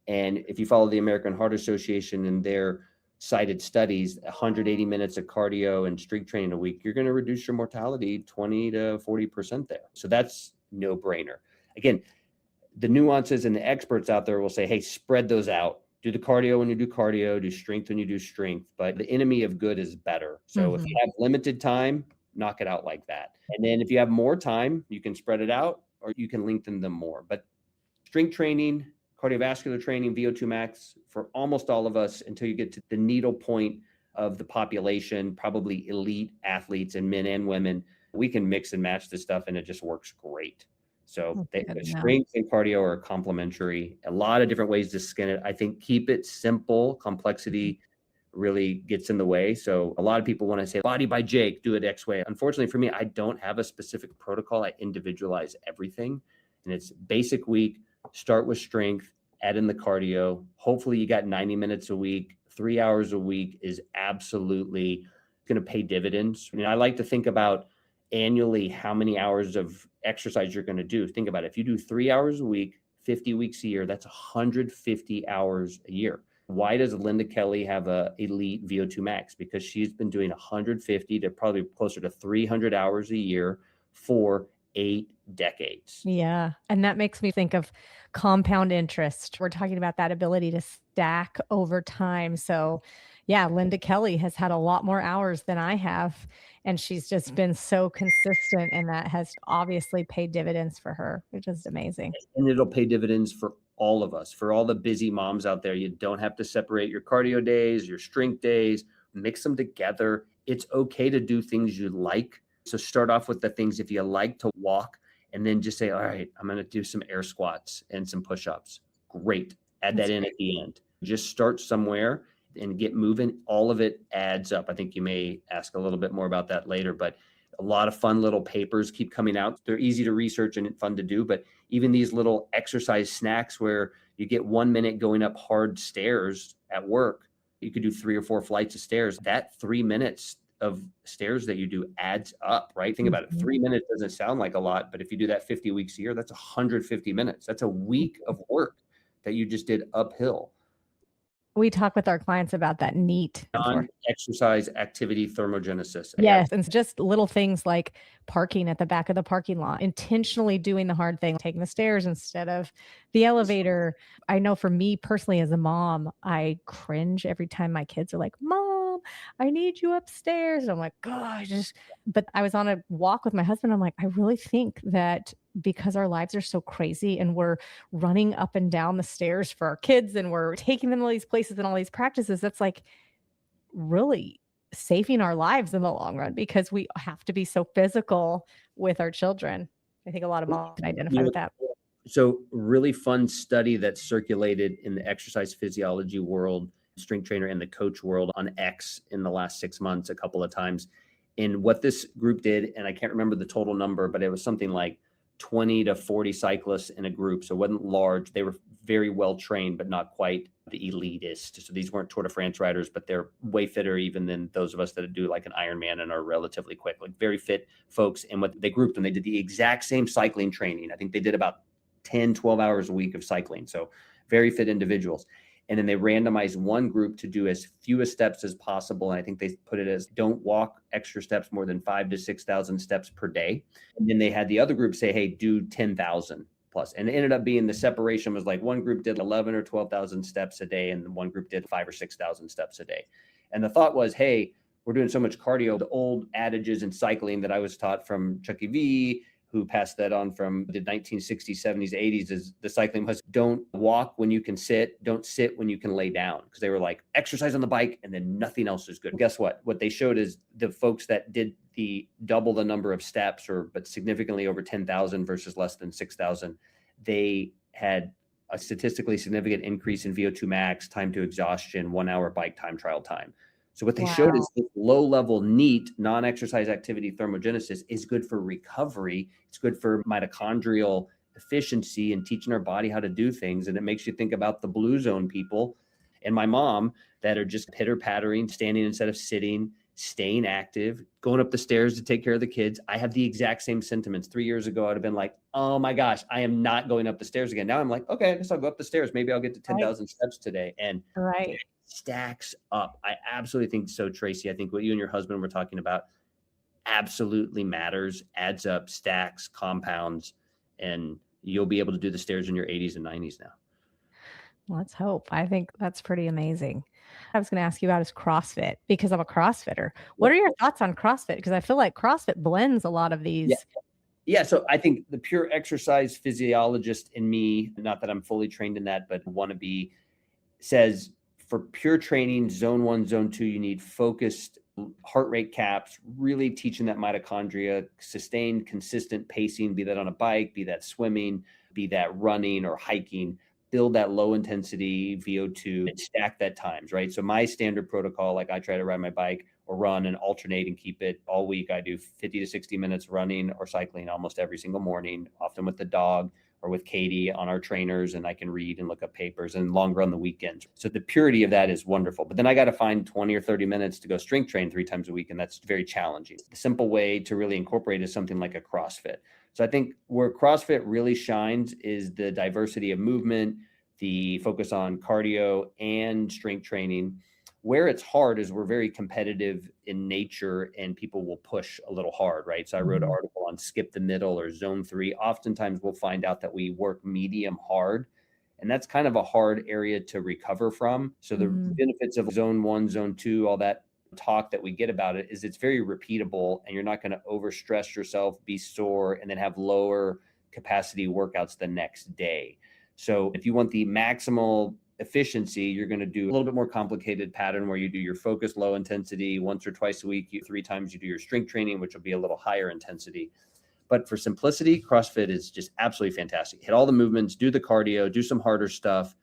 And if you follow the American Heart Association and their cited studies, 180 minutes of cardio and strength training a week, you're going to reduce your mortality 20 to 40% there. So that's no brainer. Again, the nuances and the experts out there will say, hey, spread those out. Do the cardio when you do cardio, do strength when you do strength. But the enemy of good is better. So if you have limited time, knock it out like that. And then if you have more time, you can spread it out or you can lengthen them more. But strength training, cardiovascular training, VO2 max for almost all of us until you get to the needle point of the population, probably elite athletes and men and women, we can mix and match this stuff and it just works great. So strength and cardio are complementary. A lot of different ways to skin it. I think keep it simple. Complexity really gets in the way. So a lot of people want to say Body by Jake, do it X way. Unfortunately for me, I don't have a specific protocol. I individualize everything. And it's basic week, start with strength, add in the cardio. Hopefully you got 90 minutes a week, 3 hours a week is absolutely going to pay dividends. I mean, I like to think about annually how many hours of exercise you're going to do. Think about it. If you do 3 hours a week, 50 weeks a year, that's 150 hours a year. Why does Linda Kelly have a elite VO2 max? Because she's been doing 150 to probably closer to 300 hours a year for 8 decades. Yeah. And that makes me think of compound interest. We're talking about that ability to stack over time. So yeah, Linda Kelly has had a lot more hours than I have. And she's just been so consistent, and that has obviously paid dividends for her, which is amazing. And it'll pay dividends for all of us, for all the busy moms out there. You don't have to separate your cardio days, your strength days, mix them together. It's okay to do things you like. So start off with the things, if you like to walk, and then just say, all right, I'm going to do some air squats and some push-ups. Great. Add that in at the end. Just start somewhere and get moving. All of it adds up. I think you may ask a little bit more about that later, but a lot of fun little papers keep coming out. They're easy to research and fun to do, but even these little exercise snacks where you get 1 minute going up hard stairs at work, you could do 3 or 4 flights of stairs. That 3 minutes of stairs that you do adds up, right? Think about it. 3 minutes doesn't sound like a lot, but if you do that 50 weeks a year, that's 150 minutes. That's a week of work that you just did uphill. We talk with our clients about that NEAT. Non-exercise activity thermogenesis. Yes. And just little things like parking at the back of the parking lot, intentionally doing the hard thing, taking the stairs instead of the elevator. I know for me personally as a mom, I cringe every time my kids are like, Mom, I need you upstairs. And I'm like, God, but I was on a walk with my husband. I'm like, I really think that because our lives are so crazy and we're running up and down the stairs for our kids and we're taking them to all these places and all these practices, that's like really saving our lives in the long run because we have to be so physical with our children. I think a lot of moms can identify with that. So really fun study that circulated in the exercise physiology world, strength trainer and the coach world on X in the last 6 months, a couple of times. And what this group did, and I can't remember the total number, but it was something like 20 to 40 cyclists in a group. So it wasn't large. They were very well trained, but not quite the elitist. So these weren't Tour de France riders, but they're way fitter even than those of us that do like an Ironman and are relatively quick, like very fit folks. And what they grouped them, they did the exact same cycling training. I think they did about 10, 12 hours a week of cycling. So very fit individuals. And then they randomized one group to do as few steps as possible. And I think they put it as don't walk extra steps more than 5,000 to 6,000 steps per day. And then they had the other group say, hey, do 10,000 plus. And it ended up being the separation was like one group did 11 or 12,000 steps a day. And one group did 5,000 or 6,000 steps a day. And the thought was, hey, we're doing so much cardio. The old adages in cycling that I was taught from Chucky V, who passed that on from the 1960s, 70s, 80s, is the cycling was don't walk when you can sit, don't sit when you can lay down. Because they were like, exercise on the bike and then nothing else is good. Guess what? What they showed is the folks that did the double the number of steps but significantly over 10,000 versus less than 6,000, they had a statistically significant increase in VO2 max, time to exhaustion, 1 hour bike time trial time. So what they showed is that low-level NEAT, non-exercise activity thermogenesis, is good for recovery. It's good for mitochondrial efficiency and teaching our body how to do things. And it makes you think about the blue zone people and my mom that are just pitter-pattering, standing instead of sitting, staying active, going up the stairs to take care of the kids. I have the exact same sentiments. 3 years ago, I'd have been like, oh my gosh, I am not going up the stairs again. Now I'm like, okay, I guess I'll go up the stairs. Maybe I'll get to 10,000 steps today. And stacks up. I absolutely think so, Tracy. I think what you and your husband were talking about absolutely matters, adds up, stacks, compounds, and you'll be able to do the stairs in your 80s and 90s now. Let's hope. I think that's pretty amazing. I was going to ask you about is CrossFit because I'm a CrossFitter. What are your thoughts on CrossFit? Because I feel like CrossFit blends a lot of these. Yeah. So I think the pure exercise physiologist in me, not that I'm fully trained in that, but want to be, says for pure training, zone 1, zone 2, you need focused heart rate caps, really teaching that mitochondria, sustained, consistent pacing, be that on a bike, be that swimming, be that running or hiking, build that low intensity VO2 and stack that times, right? So my standard protocol, like I try to ride my bike or run and alternate and keep it all week. I do 50 to 60 minutes running or cycling almost every single morning, often with the dog or with Katie on our trainers, and I can read and look up papers and longer on the weekends. So the purity of that is wonderful. But then I got to find 20 or 30 minutes to go strength train 3 times a week, and that's very challenging. The simple way to really incorporate is something like a CrossFit. So I think where CrossFit really shines is the diversity of movement, the focus on cardio and strength training. Where it's hard is we're very competitive in nature and people will push a little hard, right? So I wrote an article on skip the middle or zone 3. Oftentimes we'll find out that we work medium hard, and that's kind of a hard area to recover from. So the benefits of zone 1, zone 2, all that talk that we get about it is it's very repeatable and you're not going to overstress yourself, be sore, and then have lower capacity workouts the next day. So if you want the maximal efficiency, you're going to do a little bit more complicated pattern where you do your focus low intensity once or twice a week. 3 times you do your strength training, which will be a little higher intensity. But for simplicity, CrossFit is just absolutely fantastic. Hit all the movements, do the cardio, do some harder stuff,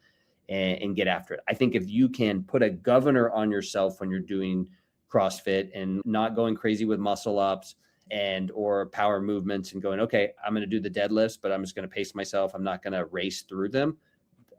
and get after it. I think if you can put a governor on yourself when you're doing CrossFit and not going crazy with muscle ups and or power movements and going, okay, I'm going to do the deadlifts, but I'm just going to pace myself. I'm not going to race through them.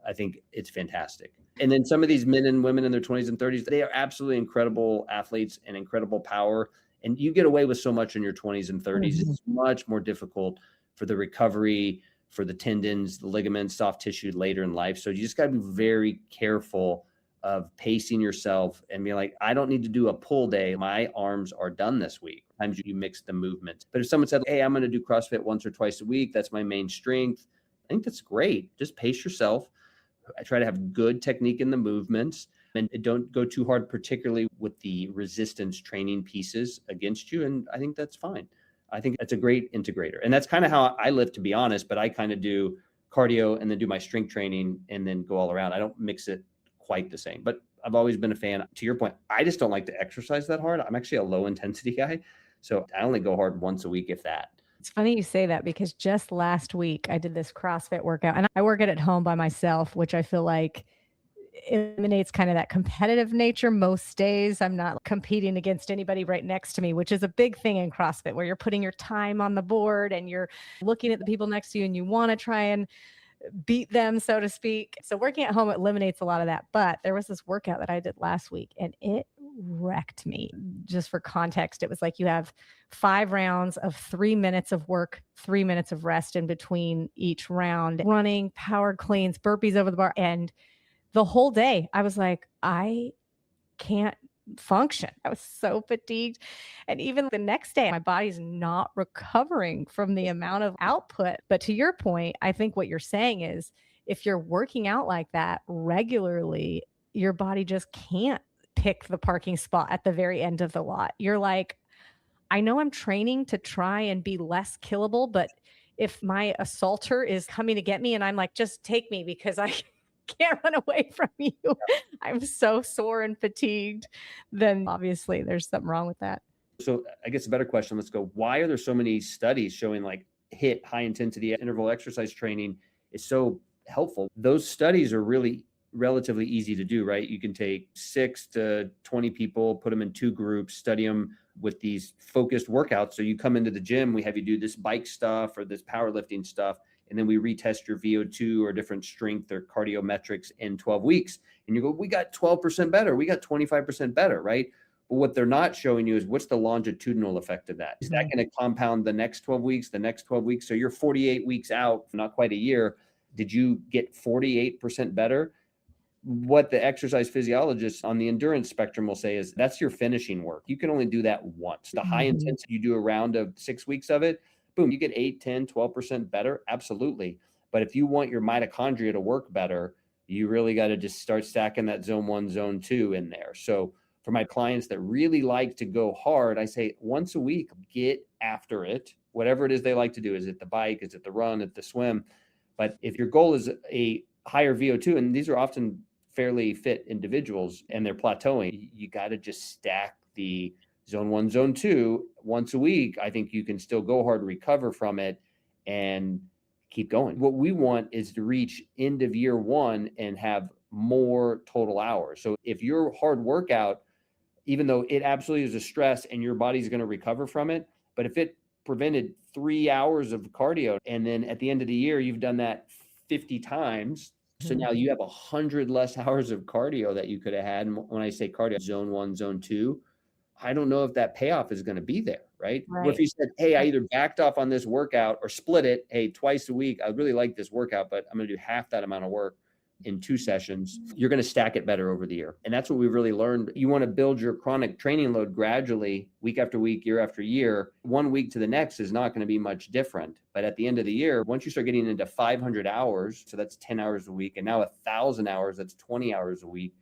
I think it's fantastic. And then some of these men and women in their 20s and 30s, they are absolutely incredible athletes and incredible power. And you get away with so much in your 20s and 30s. It's much more difficult for the recovery, for the tendons, the ligaments, soft tissue later in life. So you just got to be very careful of pacing yourself and be like, I don't need to do a pull day. My arms are done this week. Sometimes you mix the movements. But if someone said, hey, I'm going to do CrossFit once or twice a week, that's my main strength, I think that's great. Just pace yourself. I try to have good technique in the movements and don't go too hard, particularly with the resistance training pieces against you. And I think that's fine. I think that's a great integrator. And that's kind of how I live, to be honest, but I kind of do cardio and then do my strength training and then go all around. I don't mix it quite the same, but I've always been a fan. To your point, I just don't like to exercise that hard. I'm actually a low intensity guy. So I only go hard once a week, if that. It's funny you say that because just last week I did this CrossFit workout and I work it at home by myself, which I feel like eliminates kind of that competitive nature most days. I'm not competing against anybody right next to me, which is a big thing in CrossFit where you're putting your time on the board and you're looking at the people next to you and you want to try and beat them, so to speak. So working at home eliminates a lot of that. But there was this workout that I did last week and it wrecked me. Just for context, it was like you have 5 rounds of 3 minutes of work, 3 minutes of rest in between each round, running, power cleans, burpees over the bar. And the whole day I was like, I can't function. I was so fatigued. And even the next day, my body's not recovering from the amount of output. But to your point, I think what you're saying is if you're working out like that regularly, your body just can't pick the parking spot at the very end of the lot. You're like, I know I'm training to try and be less killable, but if my assaulter is coming to get me and I'm like, just take me because I can't run away from you. I'm so sore and fatigued. Then obviously there's something wrong with that. So I guess a better question, let's go. Why are there so many studies showing like HIIT, high intensity interval exercise training is so helpful? Those studies are really relatively easy to do, right? You can take 6 to 20 people, put them in 2 groups, study them with these focused workouts. So you come into the gym, we have you do this bike stuff or this powerlifting stuff, and then we retest your VO2 or different strength or cardio metrics in 12 weeks. And you go, we got 12% better. We got 25% better, right? But what they're not showing you is what's the longitudinal effect of that? Is that going to compound the next 12 weeks, the next 12 weeks? So you're 48 weeks out, not quite a year. Did you get 48% better? What the exercise physiologists on the endurance spectrum will say is that's your finishing work. You can only do that once. The high intensity, you do a round of 6 weeks of it, boom, you get 8, 10, 12% better. Absolutely. But if you want your mitochondria to work better, you really got to just start stacking that zone 1, zone 2 in there. So for my clients that really like to go hard, I say once a week, get after it. Whatever it is they like to do. Is it the bike? Is it the run? Is it the swim? But if your goal is a higher VO2, and these are often fairly fit individuals and they're plateauing, you got to just stack the zone 1, zone 2 once a week. I think you can still go hard, recover from it, and keep going. What we want is to reach end of year 1 and have more total hours. So if your hard workout, even though it absolutely is a stress and your body's going to recover from it, but if it prevented 3 hours of cardio and then at the end of the year, you've done that 50 times. So now you have 100 less hours of cardio that you could have had. And when I say cardio, zone 1, zone 2, I don't know if that payoff is going to be there, right? Or if you said, hey, I either backed off on this workout or split it, hey, twice a week, I really like this workout, but I'm going to do half that amount of work in 2 sessions, you're going to stack it better over the year. And that's what we've really learned. You want to build your chronic training load gradually, week after week, year after year. 1 week to the next is not going to be much different. But at the end of the year, once you start getting into 500 hours, so that's 10 hours a week, and now 1,000 hours, that's 20 hours a week.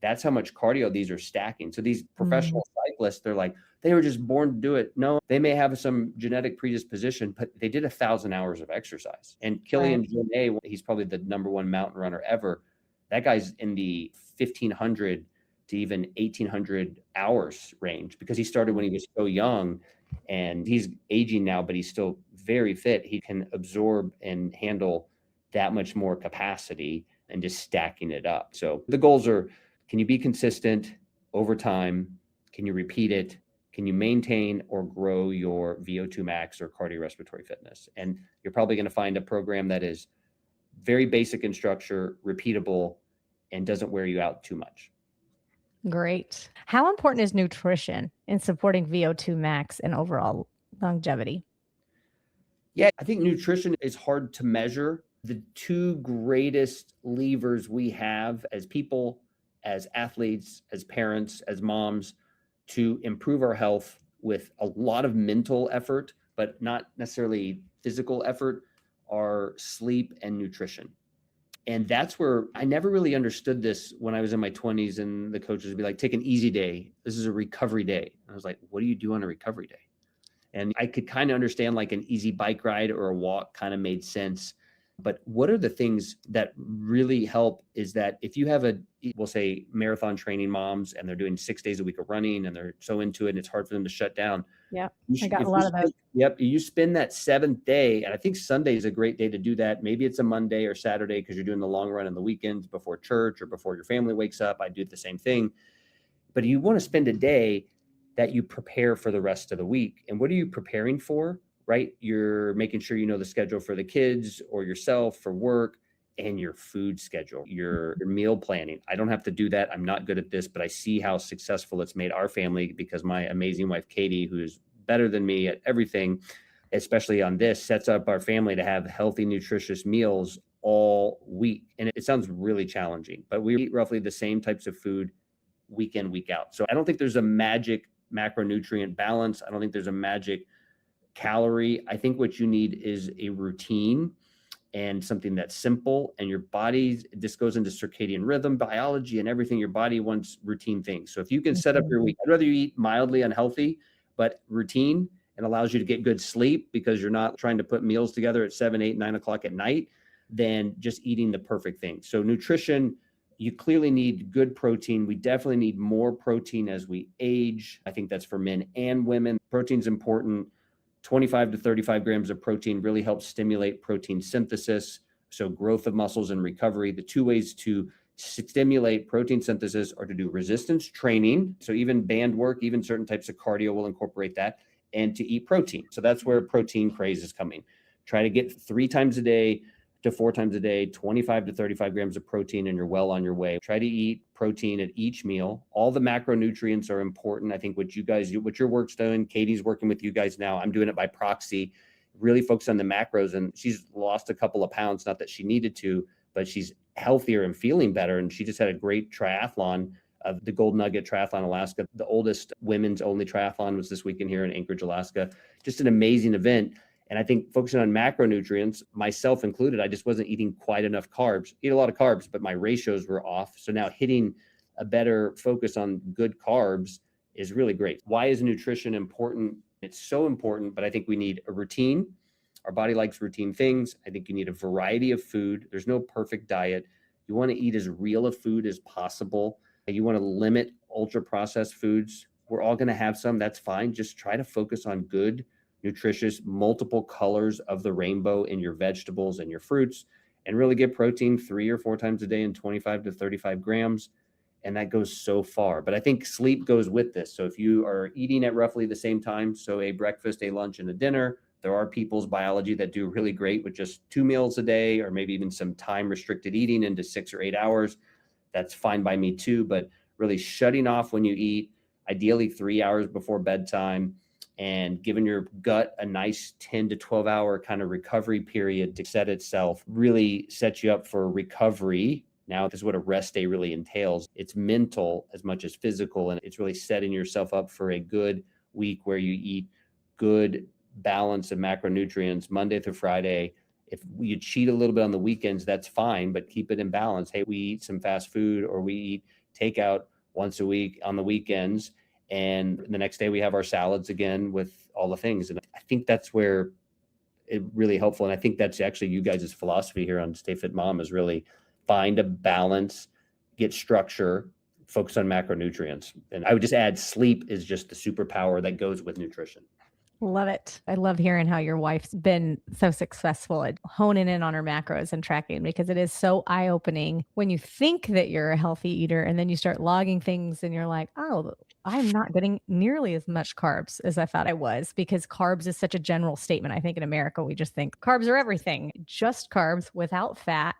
That's how much cardio these are stacking. So these professional cyclists, they're like, they were just born to do it. No, they may have some genetic predisposition, but they did 1,000 hours of exercise. And Killian Jornet, he's probably the #1 mountain runner ever. That guy's in the 1,500 to even 1,800 hours range because he started when he was so young, and he's aging now, but he's still very fit. He can absorb and handle that much more capacity and just stacking it up. So the goals are, can you be consistent over time? Can you repeat it? Can you maintain or grow your VO2 max or cardiorespiratory fitness? And you're probably going to find a program that is very basic in structure, repeatable, and doesn't wear you out too much. Great. How important is nutrition in supporting VO2 max and overall longevity? Yeah, I think nutrition is hard to measure. The 2 greatest levers we have as people, as athletes, as parents, as moms, to improve our health with a lot of mental effort, but not necessarily physical effort, are sleep and nutrition. And that's where I never really understood this when I was in my 20s, and the coaches would be like, take an easy day. This is a recovery day. And I was like, what do you do on a recovery day? And I could kind of understand like an easy bike ride or a walk kind of made sense. But what are the things that really help is that if you have we'll say marathon training moms, and they're doing 6 days a week of running and they're so into it and it's hard for them to shut down. Yep. You I got if a you lot of those. Yep. You spend that seventh day, and I think Sunday is a great day to do that. Maybe it's a Monday or Saturday because you're doing the long run on the weekends before church or before your family wakes up. I do the same thing. But you want to spend a day that you prepare for the rest of the week. And what are you preparing for, right? You're making sure you know the schedule for the kids or yourself for work and your food schedule, your meal planning. I don't have to do that. I'm not good at this, but I see how successful it's made our family because my amazing wife, Katie, who's better than me at everything, especially on this, sets up our family to have healthy, nutritious meals all week. And it sounds really challenging, but we eat roughly the same types of food week in, week out. So I don't think there's a magic macronutrient balance. I don't think there's a magic calorie. I think what you need is a routine and something that's simple, and your body, this goes into circadian rhythm, biology, and everything. Your body wants routine things. So if you can set up your week, I'd rather you eat mildly unhealthy, but routine, and allows you to get good sleep because you're not trying to put meals together at 7, 8, 9 o'clock at night, than just eating the perfect thing. So nutrition, you clearly need good protein. We definitely need more protein as we age. I think that's for men and women. Protein's important. 25 to 35 grams of protein really helps stimulate protein synthesis, so growth of muscles and recovery. The two ways to stimulate protein synthesis are to do resistance training, so even band work, even certain types of cardio will incorporate that, and to eat protein. So that's where protein craze is coming. Try to get 3 times a day to 4 times a day, 25 to 35 grams of protein, and you're well on your way. Try to eat protein at each meal. All the macronutrients are important. I think what you guys do, what your work's doing, Katie's working with you guys now. I'm doing it by proxy, really focus on the macros. And she's lost a couple of pounds, not that she needed to, but she's healthier and feeling better. And she just had a great triathlon of the Gold Nugget Triathlon Alaska. The oldest women's only triathlon was this weekend here in Anchorage, Alaska. Just an amazing event. And I think focusing on macronutrients, myself included, I just wasn't eating quite enough carbs. Eat a lot of carbs, but my ratios were off. So now hitting a better focus on good carbs is really great. Why is nutrition important? It's so important, but I think we need a routine. Our body likes routine things. I think you need a variety of food. There's no perfect diet. You want to eat as real a food as possible. You want to limit ultra processed foods. We're all going to have some. That's fine. Just try to focus on good, nutritious, multiple colors of the rainbow in your vegetables and your fruits, and really get protein 3 or 4 times a day in 25 to 35 grams. And that goes so far. But I think sleep goes with this. So if you are eating at roughly the same time, so a breakfast, a lunch, and a dinner, there are people's biology that do really great with just 2 meals a day, or maybe even some time restricted eating into 6 or 8 hours. That's fine by me too. But really shutting off when you eat, ideally 3 hours before bedtime, and giving your gut a nice 10 to 12 hour kind of recovery period to set itself, really sets you up for recovery. Now, this is what a rest day really entails. It's mental as much as physical, and it's really setting yourself up for a good week where you eat good balance of macronutrients Monday through Friday. If you cheat a little bit on the weekends, that's fine, but keep it in balance. Hey, we eat some fast food or we eat takeout once a week on the weekends, and the next day we have our salads again with all the things. And I think that's where it really helpful. And I think that's actually you guys' philosophy here on Stay Fit Mom, is really find a balance, get structure, focus on macronutrients. And I would just add sleep is just the superpower that goes with nutrition. Love it. I love hearing how your wife's been so successful at honing in on her macros and tracking, because it is so eye-opening when you think that you're a healthy eater and then you start logging things and you're like, oh, I'm not getting nearly as much carbs as I thought I was, because carbs is such a general statement. I think in America, we just think carbs are everything. Just carbs without fat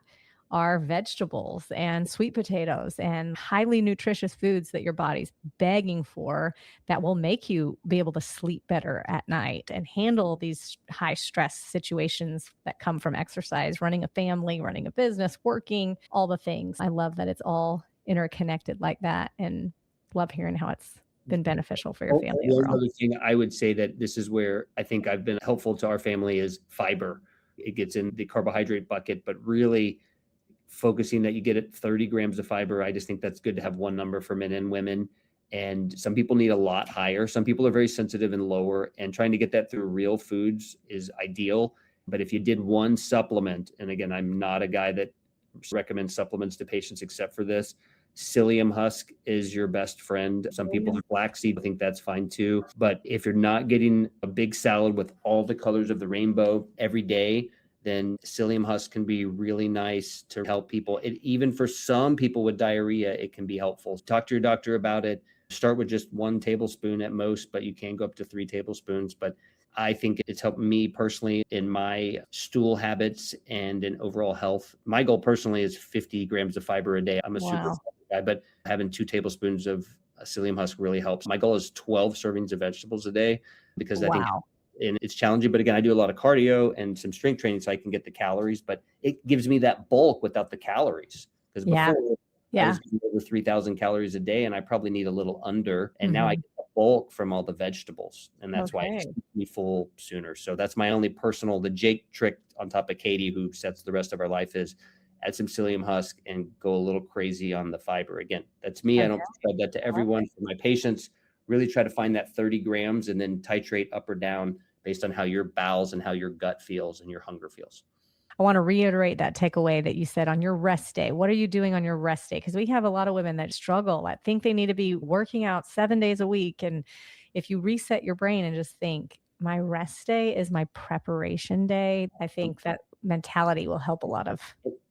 are vegetables and sweet potatoes and highly nutritious foods that your body's begging for, that will make you be able to sleep better at night and handle these high stress situations that come from exercise, running a family, running a business, working, all the things. I love that it's all interconnected like that, and love hearing how it's been beneficial for your family One overall. other thing I would say that this is where I think I've been helpful to our family is fiber. It gets in the carbohydrate bucket, but really focusing that you get at 30 grams of fiber. I just think that's good to have one number for men and women. And some people need a lot higher. Some people are very sensitive and lower, and trying to get that through real foods is ideal. But if you did one supplement, and again, I'm not a guy that recommends supplements to patients except for this, Psyllium husk is your best friend. Some people have flaxseed. I think that's fine too. But if you're not getting a big salad with all the colors of the rainbow every day, then psyllium husk can be really nice to help people. Even for some people with diarrhea, it can be helpful. Talk to your doctor about it. Start with just 1 tablespoon at most, but you can go up to 3 tablespoons. But I think it's helped me personally in my stool habits and in overall health. My goal personally is 50 grams of fiber a day. I'm a super guy, but having 2 tablespoons of psyllium husk really helps. My goal is 12 servings of vegetables a day because I think and it's challenging. But again, I do a lot of cardio and some strength training so I can get the calories, but it gives me that bulk without the calories. Because before I was getting over 3,000 calories a day and I probably need a little under. And now I get the bulk from all the vegetables. And that's why it keeps me full sooner. So that's my only personal, the Jake trick on top of Katie, who sets the rest of our life, is add some psyllium husk and go a little crazy on the fiber. Again, that's me. I don't prescribe that to everyone. For my patients, really try to find that 30 grams and then titrate up or down based on how your bowels and how your gut feels and your hunger feels. I want to reiterate that takeaway that you said on your rest day. What are you doing on your rest day? Because we have a lot of women that struggle. I think they need to be working out 7 days a week. And if you reset your brain and just think, my rest day is my preparation day, I think that mentality will help a lot of.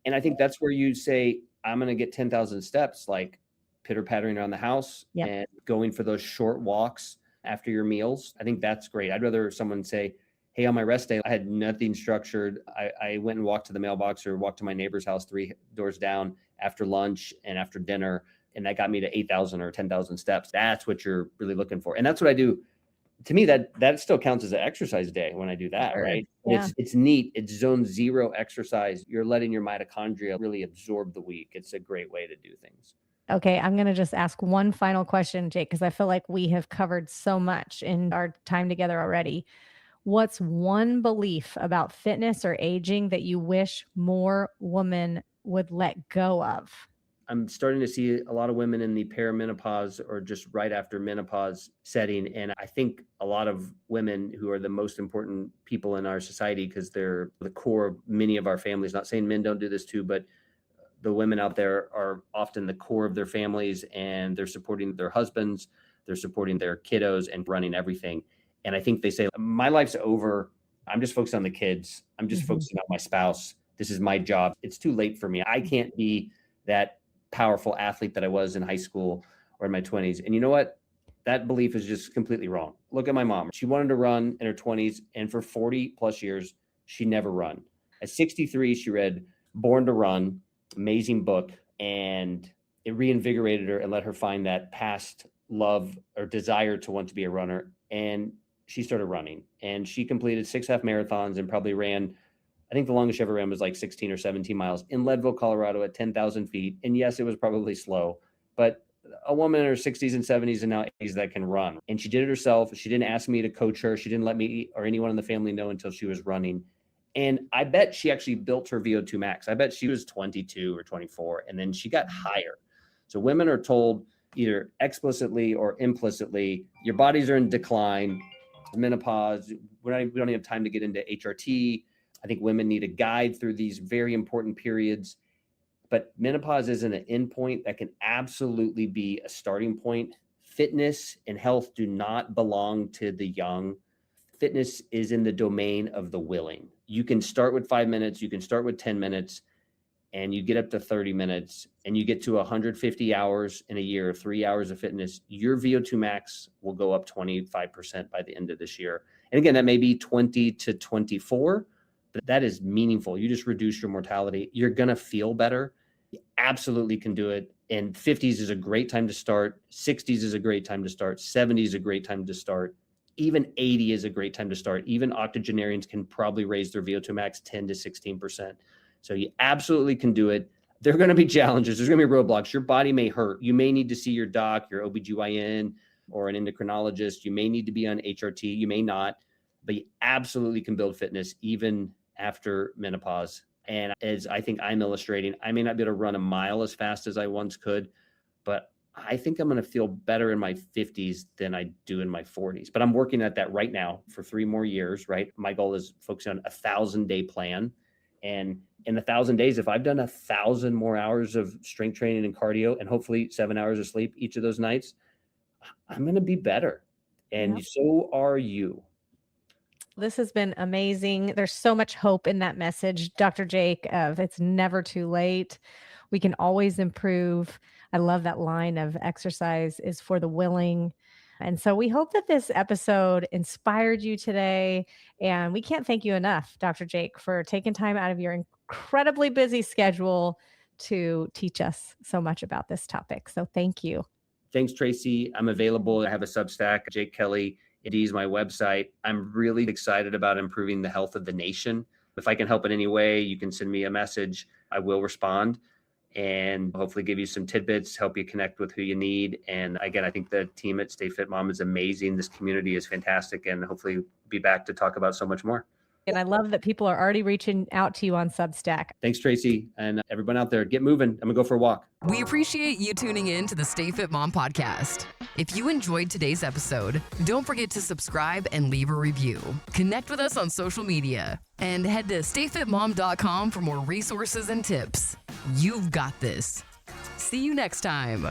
And I think that's where you say, I'm going to get 10,000 steps, like pitter pattering around the house and going for those short walks after your meals. I think that's great. I'd rather someone say, hey, on my rest day, I had nothing structured. I went and walked to the mailbox or walked to my neighbor's house 3 doors down after lunch and after dinner. And that got me to 8,000 or 10,000 steps. That's what you're really looking for. And that's what I do. To me, that still counts as an exercise day when I do that, right? Yeah. It's neat. It's zone 0 exercise. You're letting your mitochondria really absorb the week. It's a great way to do things. Okay, I'm going to just ask one final question, Jake, because I feel like we have covered so much in our time together already. What's one belief about fitness or aging that you wish more women would let go of? I'm starting to see a lot of women in the perimenopause or just right after menopause setting. And I think a lot of women who are the most important people in our society, because they're the core of many of our families, not saying men don't do this too, but the women out there are often the core of their families, and they're supporting their husbands, they're supporting their kiddos and running everything. And I think they say, my life's over. I'm just focused on the kids. I'm just focusing on my spouse. This is my job. It's too late for me. I can't be that powerful athlete that I was in high school or in my 20s. And you know what? That belief is just completely wrong. Look at my mom. She wanted to run in her 20s, and for 40 plus years, she never run. At 63, she read Born to Run, amazing book, and it reinvigorated her and let her find that past love or desire to want to be a runner. And she started running, and she completed 6 half marathons and probably ran, I think the longest she ever ran was like 16 or 17 miles in Leadville, Colorado at 10,000 feet. And yes, it was probably slow, but a woman in her 60s and 70s and now 80s that can run. And she did it herself. She didn't ask me to coach her. She didn't let me or anyone in the family know until she was running. And I bet she actually built her VO2 max. I bet she was 22 or 24, and then she got higher. So women are told either explicitly or implicitly, your bodies are in decline, menopause. We don't even have time to get into HRT. I think women need a guide through these very important periods. But menopause isn't an endpoint. That can absolutely be a starting point. Fitness and health do not belong to the young. Fitness is in the domain of the willing. You can start with 5 minutes, you can start with 10 minutes, and you get up to 30 minutes, and you get to 150 hours in a year, 3 hours of fitness. Your VO2 max will go up 25% by the end of this year. And again, that may be 20 to 24, but that is meaningful. You just reduce your mortality. You're going to feel better. You absolutely can do it. And 50s is a great time to start. 60s is a great time to start. 70s is a great time to start. Even 80 is a great time to start. Even octogenarians can probably raise their VO2 max 10 to 16%. So you absolutely can do it. There are going to be challenges. There's going to be roadblocks. Your body may hurt. You may need to see your doc, your OBGYN, or an endocrinologist. You may need to be on HRT. You may not, but you absolutely can build fitness even after menopause. And as I think I'm illustrating, I may not be able to run a mile as fast as I once could, but I think I'm going to feel better in my 50s than I do in my 40s. But I'm working at that right now for 3 more years, right? My goal is focusing on a 1,000-day plan. And in 1,000 days, if I've done 1,000 more hours of strength training and cardio and hopefully 7 hours of sleep each of those nights, I'm going to be better. And so are you. This has been amazing. There's so much hope in that message, Dr. Jake, of it's never too late. We can always improve. I love that line of exercise is for the willing. And so we hope that this episode inspired you today. And we can't thank you enough, Dr. Jake, for taking time out of your incredibly busy schedule to teach us so much about this topic. So thank you. Thanks, Tracy. I'm available. I have a Substack, Jake Kelly. It is my website. I'm really excited about improving the health of the nation. If I can help in any way, you can send me a message. I will respond and hopefully give you some tidbits, help you connect with who you need. And again, I think the team at Stay Fit Mom is amazing. This community is fantastic, and hopefully be back to talk about so much more. And I love that people are already reaching out to you on Substack. Thanks, Tracy. And everyone out there, get moving. I'm going to go for a walk. We appreciate you tuning in to the Stay Fit Mom podcast. If you enjoyed today's episode, don't forget to subscribe and leave a review. Connect with us on social media and head to stayfitmom.com for more resources and tips. You've got this. See you next time.